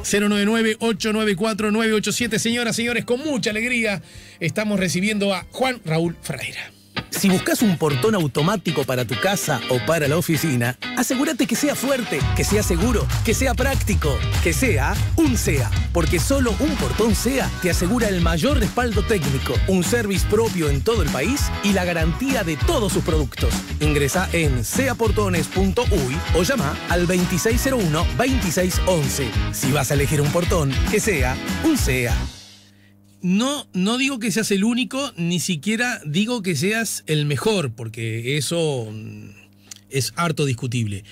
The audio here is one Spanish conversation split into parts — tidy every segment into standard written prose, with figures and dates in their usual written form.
099-894-987. Señoras, señores, con mucha alegría estamos recibiendo a Juan Raúl Ferreira. Si buscas un portón automático para tu casa o para la oficina, asegúrate que sea fuerte, que sea seguro, que sea práctico, que sea un SEA. Porque solo un portón SEA te asegura el mayor respaldo técnico, un service propio en todo el país y la garantía de todos sus productos. Ingresa en seaportones.uy o llama al 2601-2611. Si vas a elegir un portón, que sea un SEA. No digo que seas el único, ni siquiera digo que seas el mejor, porque eso es harto discutible.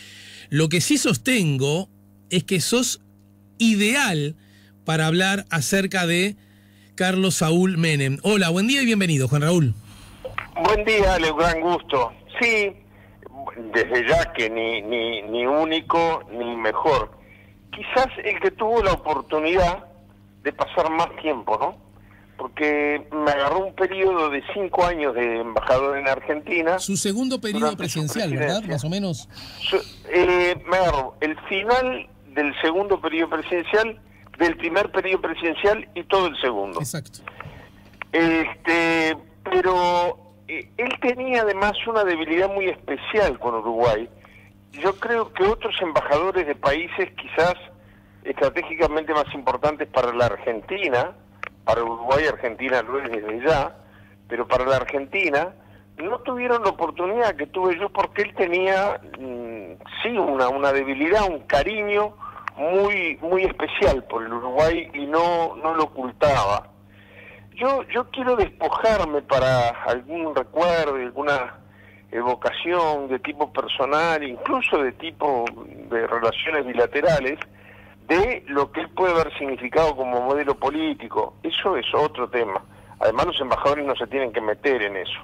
Lo que sí sostengo es que sos ideal para hablar acerca de Carlos Saúl Menem. Hola, buen día y bienvenido, Juan Raúl. Buen día, Ale, gran gusto. Sí, desde ya que ni único ni mejor. Quizás el que tuvo la oportunidad de pasar más tiempo, ¿no? Porque me agarró un periodo de 5 años de embajador en Argentina. Su segundo periodo presidencial, ¿verdad? Más o menos. Me agarró el final del segundo periodo presidencial, del primer periodo presidencial y todo el segundo. Exacto. Pero él tenía además una debilidad muy especial con Uruguay. Yo creo que otros embajadores de países quizás estratégicamente más importantes para la Argentina, para Uruguay y Argentina lo es desde ya, pero para la Argentina no tuvieron la oportunidad que tuve yo porque él tenía, sí, una debilidad, un cariño muy especial por el Uruguay y no lo ocultaba. Yo quiero despojarme para algún recuerdo, alguna evocación de tipo personal, incluso de tipo de relaciones bilaterales, de lo que él puede haber significado como modelo político. Eso es otro tema. Además, los embajadores no se tienen que meter en eso.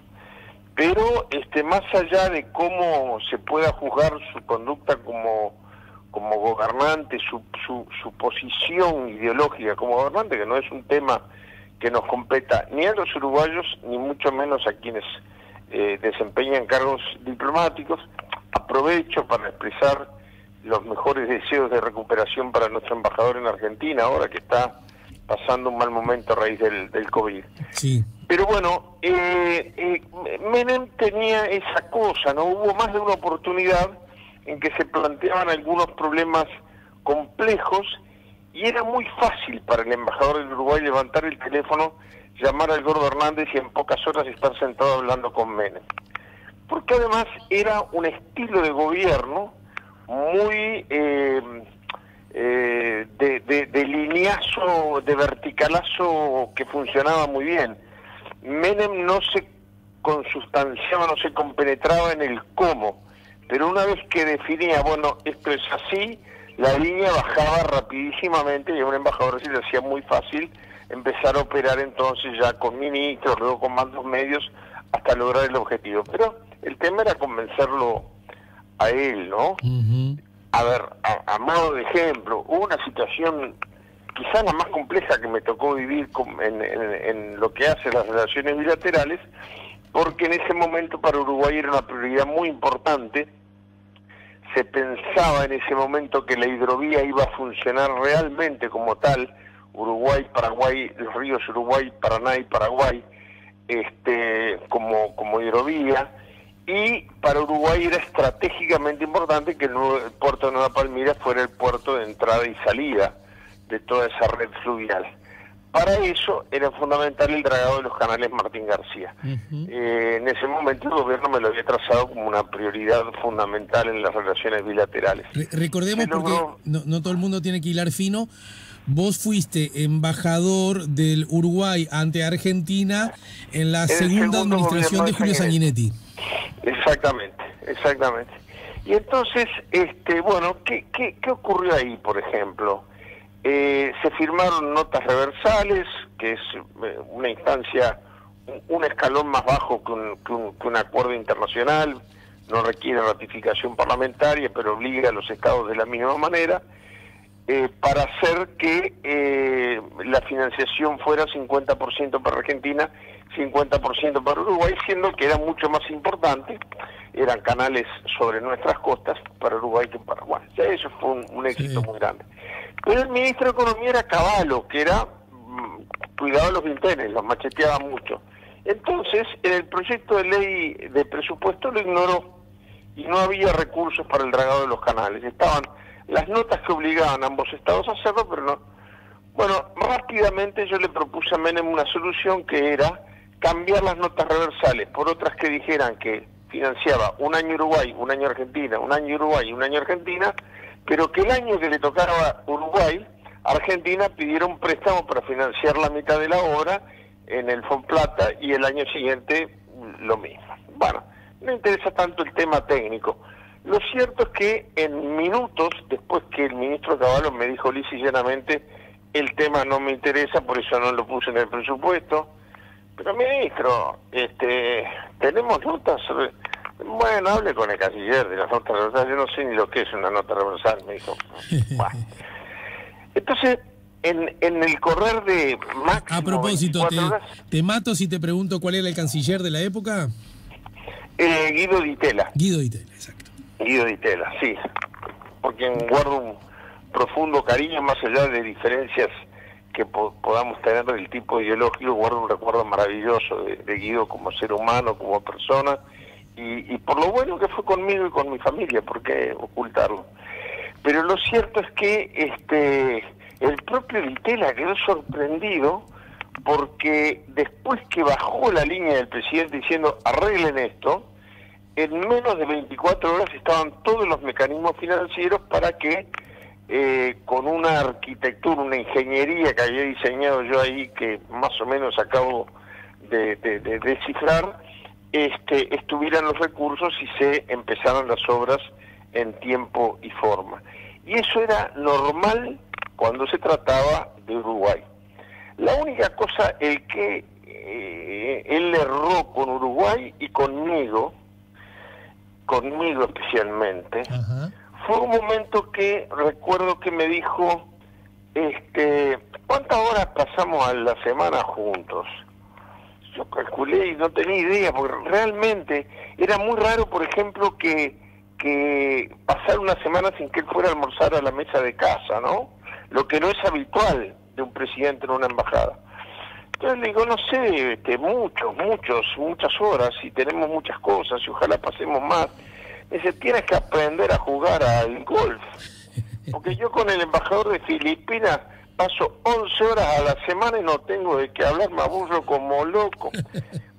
Pero más allá de cómo se pueda juzgar su conducta como gobernante, su posición ideológica como gobernante, que no es un tema que nos competa ni a los uruguayos, ni mucho menos a quienes desempeñan cargos diplomáticos, aprovecho para expresar los mejores deseos de recuperación para nuestro embajador en Argentina, ahora que está pasando un mal momento a raíz del COVID. Sí. Pero bueno, Menem tenía esa cosa, ¿no? Hubo más de una oportunidad en que se planteaban algunos problemas complejos y era muy fácil para el embajador del Uruguay levantar el teléfono, llamar al Gordo Hernández y en pocas horas estar sentado hablando con Menem. Porque además era un estilo de gobierno muy de lineazo, de verticalazo que funcionaba muy bien. Menem no se consustanciaba, no se compenetraba en el cómo, pero una vez que definía, bueno, esto es así, la línea bajaba rapidísimamente y a un embajador se le hacía muy fácil empezar a operar entonces ya con ministros, luego con mandos medios, hasta lograr el objetivo. Pero el tema era convencerlo a él, ¿no? Uh-huh. A ver, a modo de ejemplo, hubo una situación quizá la más compleja que me tocó vivir en lo que hace las relaciones bilaterales, porque en ese momento para Uruguay era una prioridad muy importante. Se pensaba en ese momento que la hidrovía iba a funcionar realmente como tal, Uruguay, Paraguay, los ríos Uruguay, Paraná y Paraguay, como hidrovía. Y para Uruguay era estratégicamente importante que el puerto de Nueva Palmira fuera el puerto de entrada y salida de toda esa red fluvial. Para eso era fundamental el dragado de los canales Martín García. Uh-huh. En ese momento el gobierno me lo había trazado como una prioridad fundamental en las relaciones bilaterales. Recordemos, porque no todo el mundo tiene que hilar fino, vos fuiste embajador del Uruguay ante Argentina en la segunda administración de Julio Sanguinetti. Exactamente. Y entonces, bueno, ¿qué ocurrió ahí, por ejemplo? Se firmaron notas reversales, que es una instancia, un escalón más bajo que un acuerdo internacional, no requiere ratificación parlamentaria, pero obliga a los estados de la misma manera, para hacer que la financiación fuera 50% para Argentina, 50% para Uruguay, siendo que era mucho más importante, eran canales sobre nuestras costas para Uruguay que para Paraguay. Ya eso fue un éxito muy grande. Pero el ministro de Economía era Cavallo, que era cuidado de los vintenes, los macheteaba mucho. Entonces, en el proyecto de ley de presupuesto lo ignoró y no había recursos para el dragado de los canales. Estaban las notas que obligaban a ambos estados a hacerlo, pero no. Bueno, rápidamente yo le propuse a Menem una solución que era cambiar las notas reversales por otras que dijeran que financiaba un año Uruguay, un año Argentina, un año Uruguay y un año Argentina, pero que el año que le tocaba Uruguay, Argentina pidiera un préstamo para financiar la mitad de la obra en el Fonplata y el año siguiente lo mismo. Bueno, no interesa tanto el tema técnico. Lo cierto es que en minutos, después que el ministro Cavallo me dijo lisa y llanamente, el tema no me interesa, por eso no lo puse en el presupuesto. Pero ministro, tenemos notas sobre... Bueno, hable con el canciller de las notas reversales, yo no sé ni lo que es una nota reversal, me dijo. Bueno. Entonces, en el correr de máximo... A propósito, te mato si te pregunto cuál era el canciller de la época. Guido Di Tella. Guido Di Tella, exacto. Guido Di Tella, sí. Porque guardo un profundo cariño, más allá de diferencias que podamos tener del tipo ideológico, guardo un recuerdo maravilloso de Guido como ser humano, como persona, y por lo bueno que fue conmigo y con mi familia, ¿por qué ocultarlo? Pero lo cierto es que el propio Di Tella quedó sorprendido porque después que bajó la línea del presidente diciendo arreglen esto, en menos de 24 horas estaban todos los mecanismos financieros para que con una arquitectura, una ingeniería que había diseñado yo ahí, que más o menos acabo de descifrar, estuvieran los recursos y se empezaran las obras en tiempo y forma. Y eso era normal cuando se trataba de Uruguay. La única cosa, él erró con Uruguay y conmigo especialmente, fue un momento que recuerdo que me dijo, ¿cuántas horas pasamos a la semana juntos? Yo calculé y no tenía idea, porque realmente era muy raro, por ejemplo, que pasar una semana sin que él fuera a almorzar a la mesa de casa, ¿no? Lo que no es habitual de un presidente en una embajada. Entonces le digo, no sé, muchas horas, y tenemos muchas cosas, y ojalá pasemos más. Me dice, tienes que aprender a jugar al golf. Porque yo con el embajador de Filipinas paso 11 horas a la semana y no tengo de qué hablar, me aburro como loco.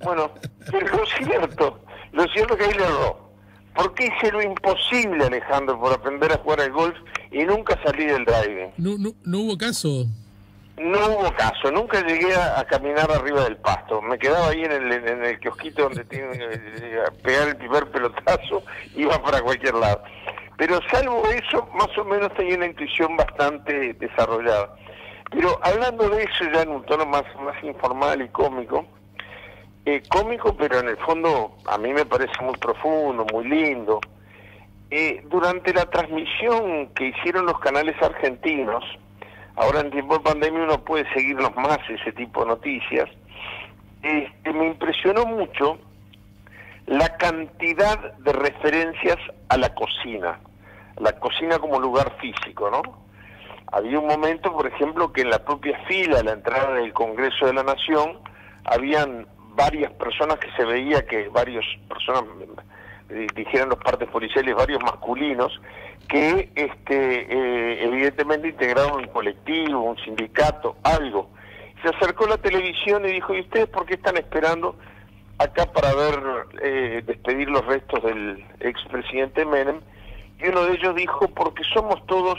Bueno, pero lo cierto es que ahí le erró. Porque hice lo imposible, Alejandro, por aprender a jugar al golf y nunca salí del driving. No hubo caso. No hubo caso, nunca llegué a caminar arriba del pasto. Me quedaba ahí en el kiosquito donde tengo que pegar el primer pelotazo, iba para cualquier lado. Pero salvo eso, más o menos tenía una intuición bastante desarrollada. Pero hablando de eso ya en un tono más informal y cómico, pero en el fondo a mí me parece muy profundo, muy lindo. Durante la transmisión que hicieron los canales argentinos, ahora en tiempo de pandemia uno puede seguirnos más ese tipo de noticias, me impresionó mucho la cantidad de referencias a la cocina como lugar físico, ¿no? Había un momento, por ejemplo, que en la propia fila a la entrada del Congreso de la Nación habían varias personas que se veía que varias personas, dijeron los partes policiales, varios masculinos, que evidentemente integraron un colectivo, un sindicato, algo. Se acercó a la televisión y dijo, ¿y ustedes por qué están esperando acá para ver despedir los restos del expresidente Menem? Y uno de ellos dijo, porque somos todos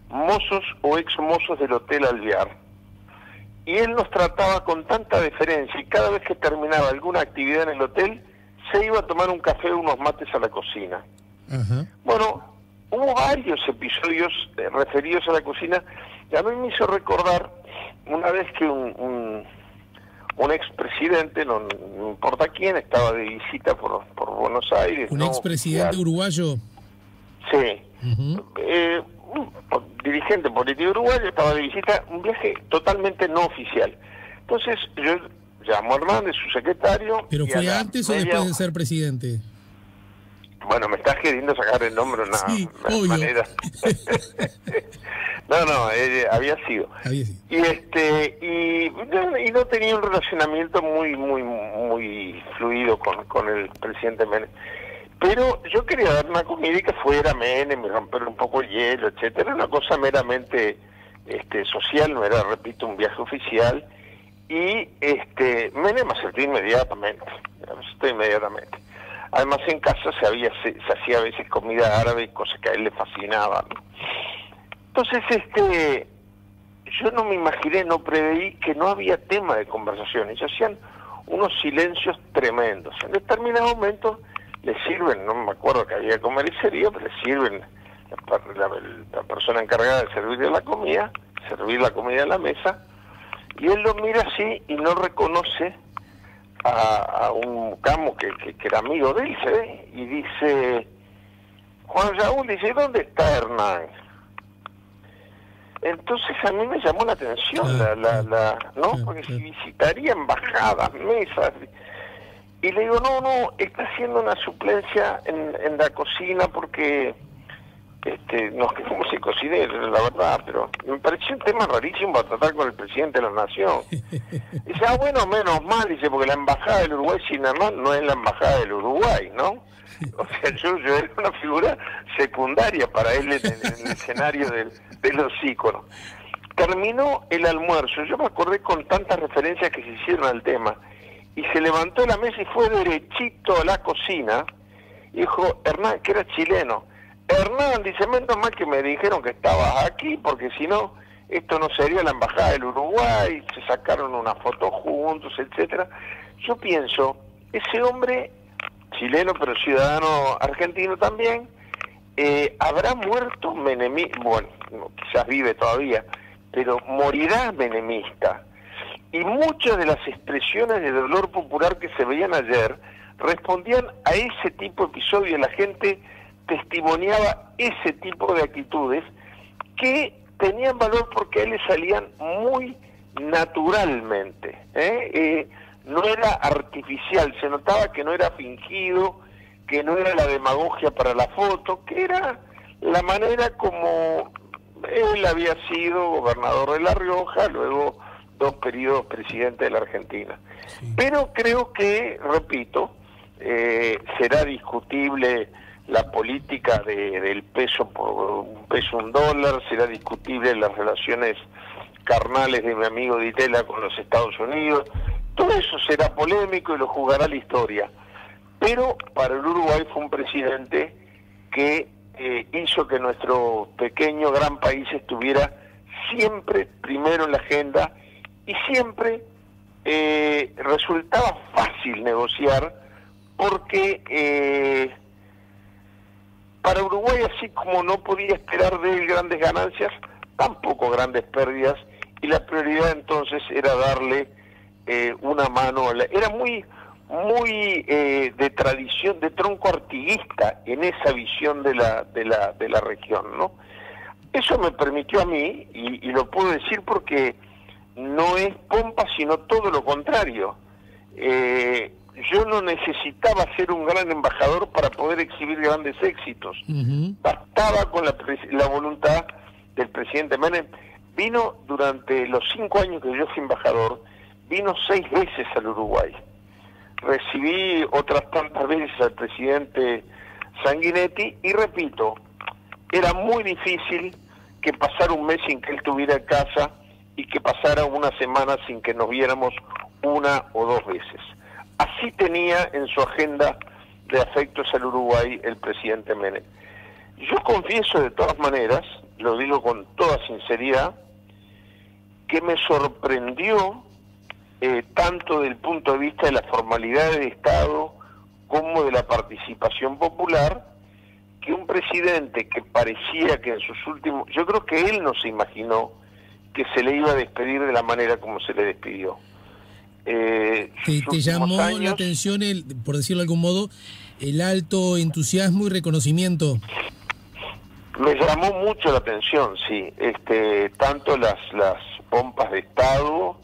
mozos o ex-mozos del Hotel Alvear. Y él nos trataba con tanta deferencia y cada vez que terminaba alguna actividad en el hotel, se iba a tomar un café o unos mates a la cocina. Bueno, hubo varios episodios referidos a la cocina y a mí me hizo recordar una vez que un expresidente, no importa quién, estaba de visita por Buenos Aires. ¿Un expresidente uruguayo? Sí. Un dirigente político uruguayo estaba de visita, un viaje totalmente no oficial. Entonces yo llamo a Hernández, su secretario... ¿Pero fue antes o después de ser presidente? Bueno, me estás queriendo sacar el nombre de una manera. No, había sido. Había sido. Y no tenía un relacionamiento muy fluido con el presidente Menem. Pero yo quería dar una comida y que fuera Menem, romper un poco el hielo, etcétera. Era una cosa meramente social, no era, repito, un viaje oficial. Y Menem aceptó inmediatamente. Además, en casa se hacía a veces comida árabe, cosas que a él le fascinaban. Entonces, yo no me imaginé, no preveí que no había tema de conversación. Ellos hacían unos silencios tremendos. En determinados momentos le sirven, no me acuerdo que había comercería, pero le sirven la persona encargada de servirle la comida, servir la comida en la mesa, y él lo mira así y no reconoce a un camo que era amigo de él, ¿se ve? Y dice, Juan Raúl, dice, ¿dónde está Hernán? Entonces a mí me llamó la atención, ¿no? Porque si visitaría embajadas, mesas, y le digo, no, está haciendo una suplencia en la cocina porque nos quedamos sin cocinero, la verdad, pero me pareció un tema rarísimo para tratar con el presidente de la nación. Dice, bueno, menos mal, dice, porque la embajada del Uruguay sin Hernán no es la embajada del Uruguay, ¿no? O sea, yo era una figura secundaria para él en el escenario de los íconos. Terminó el almuerzo, yo me acordé con tantas referencias que se hicieron al tema, y se levantó de la mesa y fue derechito a la cocina, y dijo, Hernán, que era chileno, Hernán, dice, menos mal que me dijeron que estabas aquí, porque si no, esto no sería la embajada del Uruguay, se sacaron una foto juntos, etcétera. Yo pienso, ese hombre, chileno pero ciudadano argentino también, habrá muerto menemista, bueno, quizás vive todavía, pero morirá menemista. Y muchas de las expresiones de dolor popular que se veían ayer respondían a ese tipo de episodio, la gente testimoniaba ese tipo de actitudes que tenían valor porque a él le salían muy naturalmente, no era artificial, se notaba que no era fingido, que no era la demagogia para la foto, que era la manera como él había sido gobernador de La Rioja, luego 2 periodos presidente de la Argentina. Sí. Pero creo que, repito, será discutible la política del peso por un peso, un dólar, será discutible las relaciones carnales de mi amigo Di Tella con los Estados Unidos, todo eso será polémico y lo juzgará la historia. Pero para el Uruguay fue un presidente que hizo que nuestro pequeño gran país estuviera siempre primero en la agenda y siempre resultaba fácil negociar porque para Uruguay, así como no podía esperar de él grandes ganancias, tampoco grandes pérdidas, y la prioridad entonces era darle una mano era muy de tradición, de tronco artiguista en esa visión de la región, ¿no? Eso me permitió a mí, y lo puedo decir porque no es pompa, sino todo lo contrario. Yo no necesitaba ser un gran embajador para poder exhibir grandes éxitos. Bastaba con la voluntad del presidente Menem. Vino durante los 5 años que yo fui embajador, vino 6 veces al Uruguay. Recibí otras tantas veces al presidente Sanguinetti y repito, era muy difícil que pasara un mes sin que él estuviera en casa y que pasara una semana sin que nos viéramos 1 o 2 veces. Así tenía en su agenda de afectos al Uruguay el presidente Menem. Yo confieso de todas maneras, lo digo con toda sinceridad, que me sorprendió tanto del punto de vista de la formalidad del Estado como de la participación popular, que un presidente que parecía que en sus últimos... Yo creo que él no se imaginó que se le iba a despedir de la manera como se le despidió. ¿Te llamó la atención, por decirlo de algún modo, el alto entusiasmo y reconocimiento? Me llamó mucho la atención, sí. Tanto las pompas de Estado,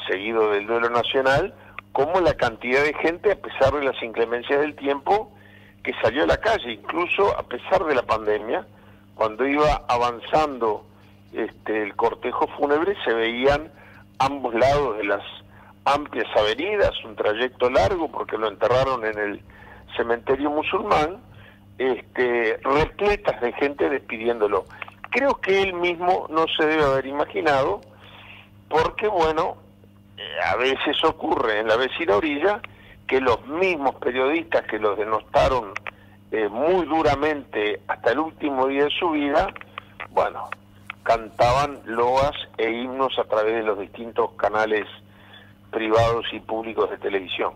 seguido del duelo nacional, como la cantidad de gente, a pesar de las inclemencias del tiempo, que salió a la calle, incluso a pesar de la pandemia, cuando iba avanzando el cortejo fúnebre, se veían ambos lados de las amplias avenidas, un trayecto largo porque lo enterraron en el cementerio musulmán, repletas de gente despidiéndolo. Creo que él mismo no se debe haber imaginado, porque bueno, a veces ocurre en la vecina orilla que los mismos periodistas que los denostaron muy duramente hasta el último día de su vida, bueno, cantaban loas e himnos a través de los distintos canales privados y públicos de televisión.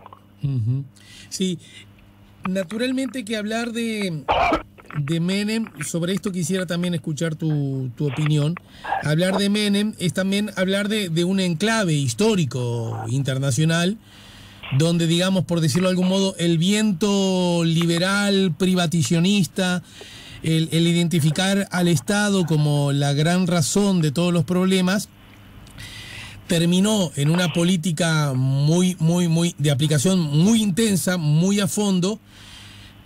Sí, naturalmente que hablar de Menem, sobre esto quisiera también escuchar tu opinión. Hablar de Menem es también hablar de un enclave histórico internacional, donde, digamos, por decirlo de algún modo, el viento liberal, privatizacionista, el identificar al Estado como la gran razón de todos los problemas, terminó en una política muy de aplicación muy intensa, muy a fondo,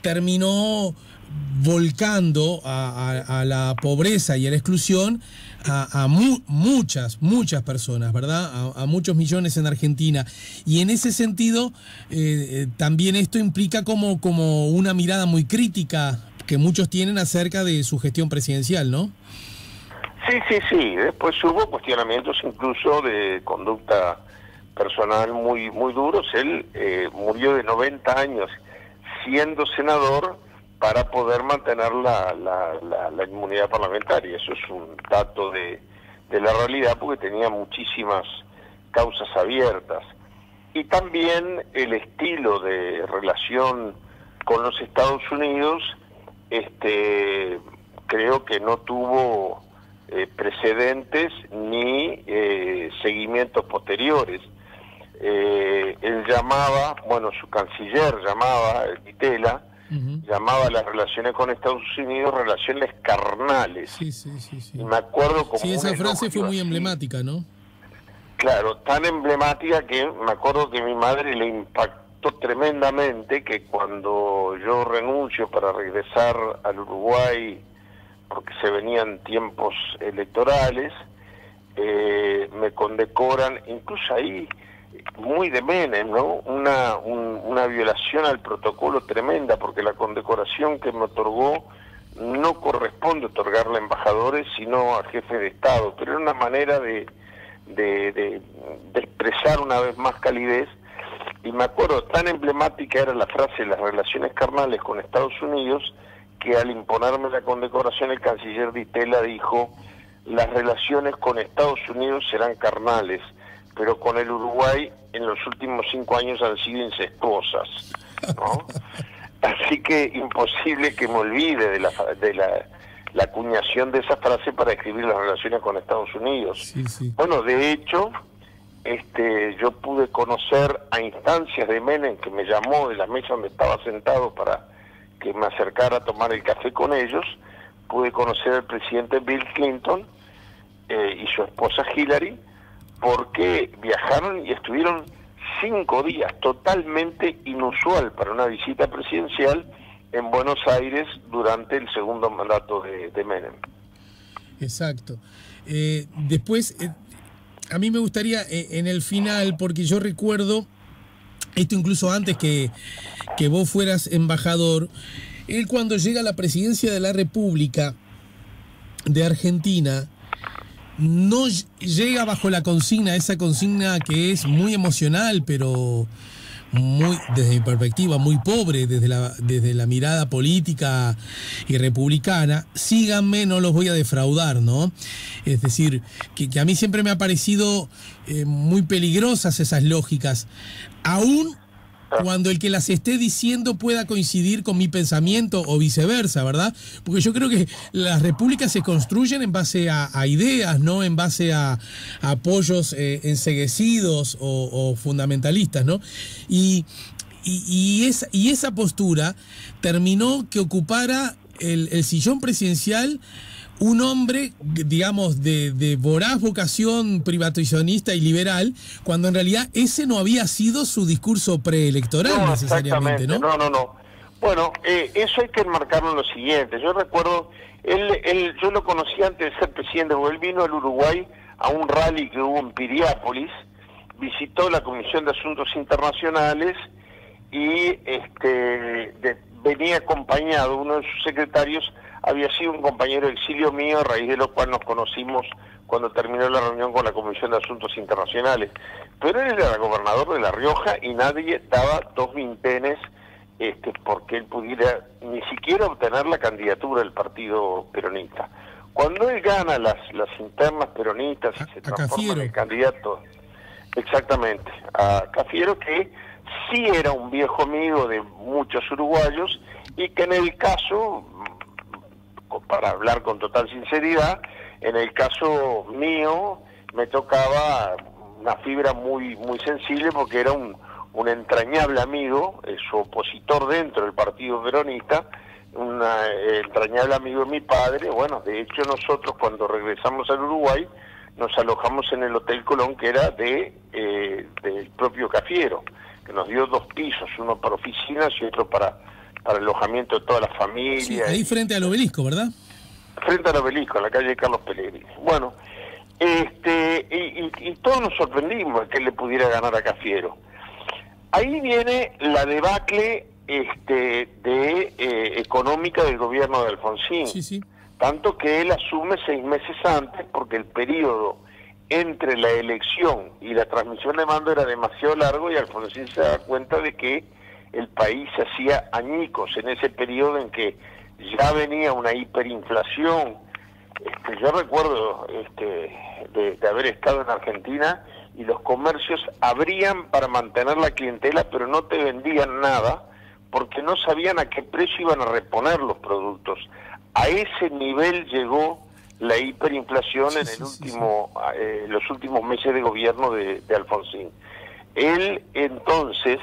terminó volcando a la pobreza y a la exclusión a muchas personas, ¿verdad? A muchos millones en Argentina. Y en ese sentido, también esto implica como una mirada muy crítica que muchos tienen acerca de su gestión presidencial, ¿no? Sí. Después hubo cuestionamientos incluso de conducta personal muy duros. Él murió de 90 años siendo senador para poder mantener la inmunidad parlamentaria. Eso es un dato de la realidad, porque tenía muchísimas causas abiertas. Y también el estilo de relación con los Estados Unidos, creo que no tuvo precedentes ni seguimientos posteriores. Él llamaba, su canciller llamaba, Ditela, llamaba las relaciones con Estados Unidos relaciones carnales. Sí. Y me acuerdo como esa frase fue muy emblemática, ¿no? Claro, tan emblemática que me acuerdo que a mi madre le impactó tremendamente que cuando yo renuncio para regresar al Uruguay, porque se venían tiempos electorales, me condecoran, incluso ahí, muy de Menem, ¿no? Una violación al protocolo tremenda, porque la condecoración que me otorgó no corresponde otorgarla a embajadores, sino a jefes de Estado, pero era una manera de expresar una vez más calidez. Y me acuerdo, tan emblemática era la frase de las relaciones carnales con Estados Unidos, que al imponerme la condecoración el canciller Ditela dijo: las relaciones con Estados Unidos serán carnales, pero con el Uruguay en los últimos 5 años han sido incestuosas, ¿no? Así que imposible que me olvide de la acuñación de esa frase para escribir las relaciones con Estados Unidos. Sí. Bueno, de hecho, yo pude conocer a instancias de Menem, que me llamó de la mesa donde estaba sentado para que me acercara a tomar el café con ellos. Pude conocer al presidente Bill Clinton y su esposa Hillary, porque viajaron y estuvieron 5 días, totalmente inusual para una visita presidencial en Buenos Aires durante el segundo mandato de Menem. Exacto. Después, a mí me gustaría en el final, porque yo recuerdo, esto incluso antes que vos fueras embajador, él cuando llega a la presidencia de la República de Argentina, no llega bajo la consigna, esa consigna que es muy emocional, pero muy, desde mi perspectiva, muy pobre desde la mirada política y republicana. Síganme, no los voy a defraudar, ¿no? Es decir, que a mí siempre me ha parecido muy peligrosas esas lógicas, aún cuando el que las esté diciendo pueda coincidir con mi pensamiento o viceversa, ¿verdad? Porque yo creo que las repúblicas se construyen en base a ideas, no en base a apoyos enceguecidos o fundamentalistas, ¿no? Y esa postura terminó que ocupara el sillón presidencial un hombre, digamos, de voraz vocación privatizacionista y liberal, cuando en realidad ese no había sido su discurso preelectoral necesariamente, ¿no? No. Bueno, eso hay que enmarcarlo en lo siguiente. Yo recuerdo, yo lo conocí antes de ser presidente, porque él vino al Uruguay a un rally que hubo en Piriápolis, visitó la Comisión de Asuntos Internacionales y venía acompañado, uno de sus secretarios había sido un compañero de exilio mío, a raíz de lo cual nos conocimos cuando terminó la reunión con la Comisión de Asuntos Internacionales. Pero él era gobernador de La Rioja y nadie daba dos vintenes porque él pudiera ni siquiera obtener la candidatura del partido peronista. Cuando él gana las internas peronistas y se transforma en el candidato, exactamente, a Cafiero, que sí era un viejo amigo de muchos uruguayos y que en el caso, para hablar con total sinceridad, en el caso mío me tocaba una fibra muy sensible porque era un entrañable amigo, su opositor dentro del partido peronista, un entrañable amigo de mi padre. Bueno, de hecho nosotros cuando regresamos al Uruguay nos alojamos en el Hotel Colón, que era del propio Cafiero, que nos dio 2 pisos, uno para oficinas y otro para alojamiento de toda la familia. Sí, ahí frente al obelisco, ¿verdad? Frente al obelisco, en la calle Carlos Pellegrini. Bueno, y todos nos sorprendimos de que él le pudiera ganar a Cafiero. Ahí viene la debacle económica del gobierno de Alfonsín. Sí, sí. Tanto que él asume 6 meses antes, porque el periodo entre la elección y la transmisión de mando era demasiado largo, y Alfonsín se da cuenta de que el país se hacía añicos en ese periodo en que ya venía una hiperinflación. Yo recuerdo de haber estado en Argentina y los comercios abrían para mantener la clientela, pero no te vendían nada porque no sabían a qué precio iban a reponer los productos. A ese nivel llegó la hiperinflación los últimos meses de gobierno de Alfonsín. Él entonces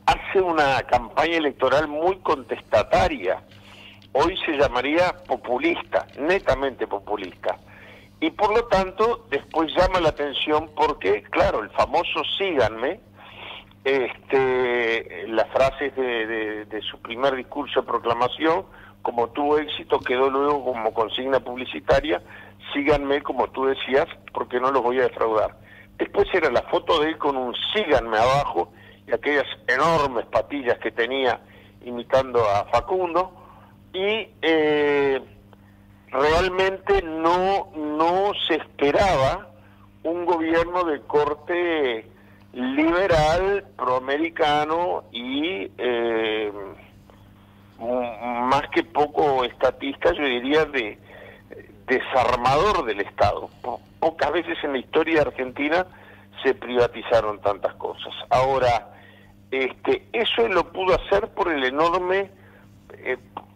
hace una campaña electoral muy contestataria, hoy se llamaría populista, netamente populista, y por lo tanto después llama la atención porque, claro, el famoso síganme, las frases de su primer discurso de proclamación, como tuvo éxito, quedó luego como consigna publicitaria: síganme, como tú decías, porque no los voy a defraudar. Después era la foto de él con un síganme abajo y aquellas enormes patillas que tenía imitando a Facundo, y realmente no se esperaba un gobierno de corte liberal, proamericano y más que poco estatista, yo diría desarmador del Estado. Pocas veces en la historia de Argentina se privatizaron tantas cosas. Ahora, eso lo pudo hacer por el enorme,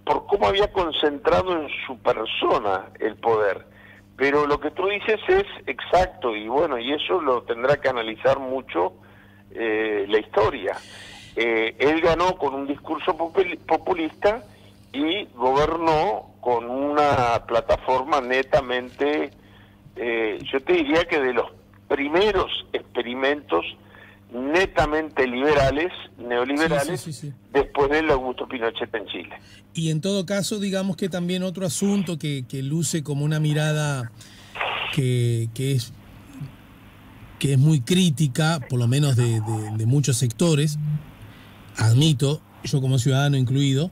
por cómo había concentrado en su persona el poder. Pero lo que tú dices es exacto, y bueno, y eso lo tendrá que analizar mucho la historia. Él ganó con un discurso populista y gobernó con una plataforma netamente, yo te diría que de los primeros experimentos netamente liberales, neoliberales, sí. Después del Augusto Pinochet en Chile. Y en todo caso, digamos que también otro asunto que luce como una mirada que es muy crítica, por lo menos de muchos sectores, admito, yo como ciudadano incluido,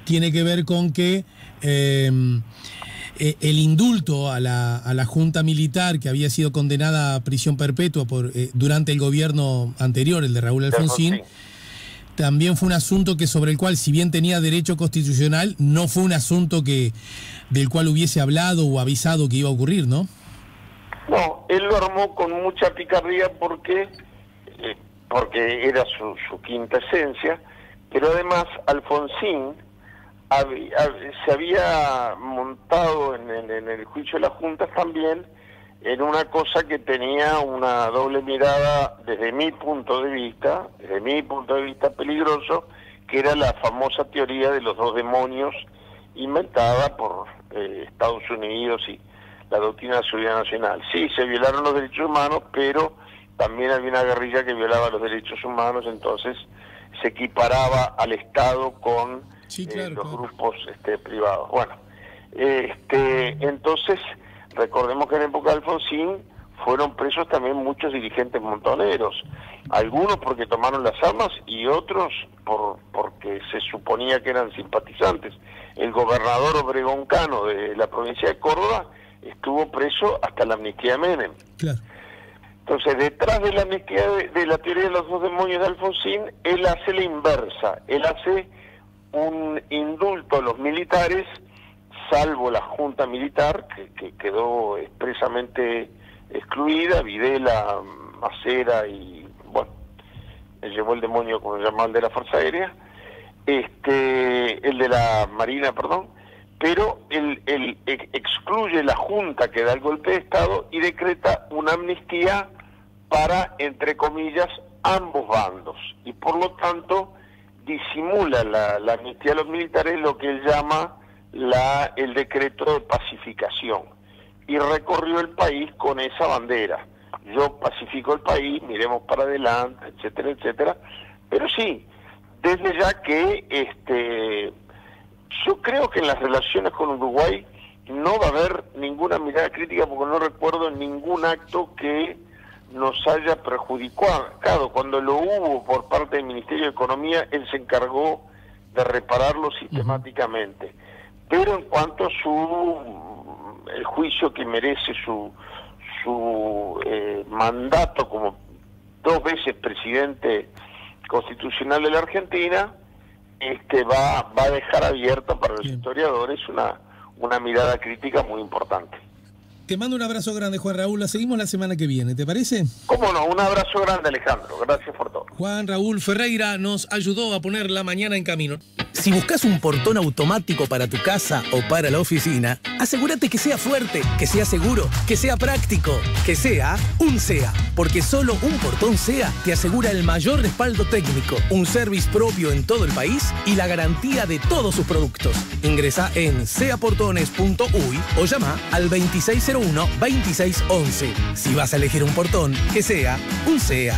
tiene que ver con que el indulto a la junta militar que había sido condenada a prisión perpetua durante el gobierno anterior, el de Raúl Alfonsín, también fue un asunto sobre el cual, si bien tenía derecho constitucional, no fue un asunto del cual hubiese hablado o avisado que iba a ocurrir, ¿no? No, él lo armó con mucha picardía porque era su quinta esencia, pero además Alfonsín se había montado en el juicio de las juntas también en una cosa que tenía una doble mirada desde mi punto de vista peligroso, que era la famosa teoría de los 2 demonios inventada por Estados Unidos y la doctrina de seguridad nacional. Sí, se violaron los derechos humanos, pero también había una guerrilla que violaba los derechos humanos, entonces se equiparaba al Estado con Sí, claro, los claro. grupos privados. Bueno, entonces, recordemos que en época de Alfonsín fueron presos también muchos dirigentes montoneros, algunos porque tomaron las armas y otros porque se suponía que eran simpatizantes. El gobernador Obregón Cano de la provincia de Córdoba estuvo preso hasta la amnistía de Menem. Claro. Entonces, detrás de la amnistía de la teoría de los dos demonios de Alfonsín, él hace la inversa, él hace un indulto a los militares, salvo la junta militar, que quedó expresamente excluida, Videla, Macera y, bueno, llevó el demonio, como se llamaba, el de la Fuerza Aérea, el de la Marina, perdón, pero él excluye la junta que da el golpe de Estado y decreta una amnistía para, entre comillas, ambos bandos, y por lo tanto disimula la amnistía a los militares, lo que él llama el decreto de pacificación, y recorrió el país con esa bandera: yo pacifico el país, miremos para adelante, etcétera, etcétera. Pero sí, desde ya que yo creo que en las relaciones con Uruguay no va a haber ninguna mirada crítica, porque no recuerdo ningún acto que nos haya perjudicado. Cuando lo hubo por parte del Ministerio de Economía, él se encargó de repararlo sistemáticamente. Pero en cuanto a el juicio que merece su mandato como 2 veces presidente constitucional de la Argentina, va a dejar abierta para los historiadores una mirada crítica muy importante. Te mando un abrazo grande, Juan Raúl. La seguimos la semana que viene, ¿te parece? Cómo no, un abrazo grande, Alejandro. Gracias por todo. Juan Raúl Ferreira nos ayudó a poner la mañana en camino. Si buscas un portón automático para tu casa o para la oficina, asegúrate que sea fuerte, que sea seguro, que sea práctico, que sea un SEA. Porque solo un portón SEA te asegura el mayor respaldo técnico, un service propio en todo el país y la garantía de todos sus productos. Ingresa en seaportones.uy o llama al 2601-2611. Si vas a elegir un portón, que sea un SEA.